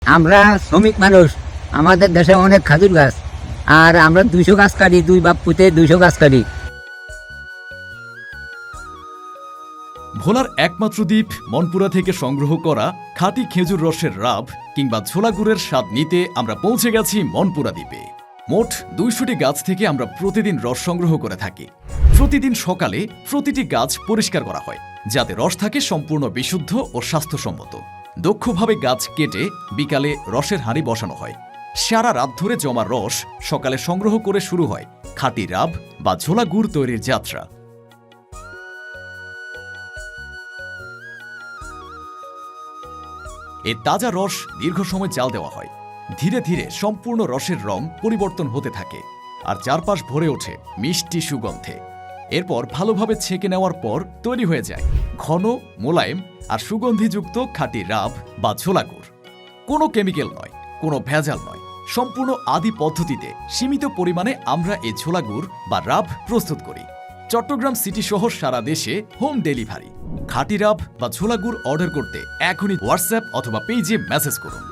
আমরা শ্রমিক মানুষ, আমাদের দেশে অনেক খাজুর গাছ, আর আমরা 200 গাছ কাটি, 2 বাপ পুঁতে 200 গাছ কাটি। ভোলার একমাত্র দ্বীপ মনপুরা থেকে সংগ্রহ করা খাঁটি খেজুর রসের রাব কিংবা ছোলা গুড়ের স্বাদ নিতে আমরা পৌঁছে গেছি মনপুরা দ্বীপে। মোট 200টি গাছ থেকে আমরা প্রতিদিন রস সংগ্রহ করে থাকি। প্রতিদিন সকালে প্রতিটি গাছ পরিষ্কার করা হয় যাতে রস থাকে সম্পূর্ণ বিশুদ্ধ ও স্বাস্থ্যসম্মত। দক্ষভাবে গাছ কেটে বিকালে রসের হাঁড়ি বসানো হয়। সারা রাত ধরে জমা রস সকালে সংগ্রহ করে শুরু হয় খাঁটি রাব বা ছোলা গুড় তৈরির যাত্রা। এই তাজা রস দীর্ঘ সময় জাল দেওয়া হয়। ধীরে ধীরে সম্পূর্ণ রসের রং পরিবর্তন হতে থাকে আর চারপাশ ভরে ওঠে মিষ্টি সুগন্ধে। এরপর ভালোভাবে ছেঁকে নেওয়ার পর তৈরি হয়ে যায় ঘন, মোলায়েম আর সুগন্ধিযুক্ত খাঁটি রাব বা ছোলা গুড়। কোনো কেমিক্যাল নয়, কোনো ভেজাল নয়, সম্পূর্ণ আদি পদ্ধতিতে সীমিত পরিমাণে আমরা এই ছোলা গুড় বা রাব প্রস্তুত করি। চট্টগ্রাম সিটি সহ সারা দেশে হোম ডেলিভারি। খাঁটি রাব বা ছোলা গুড় অর্ডার করতে এখনই হোয়াটসঅ্যাপ অথবা পেজে মেসেজ করুন।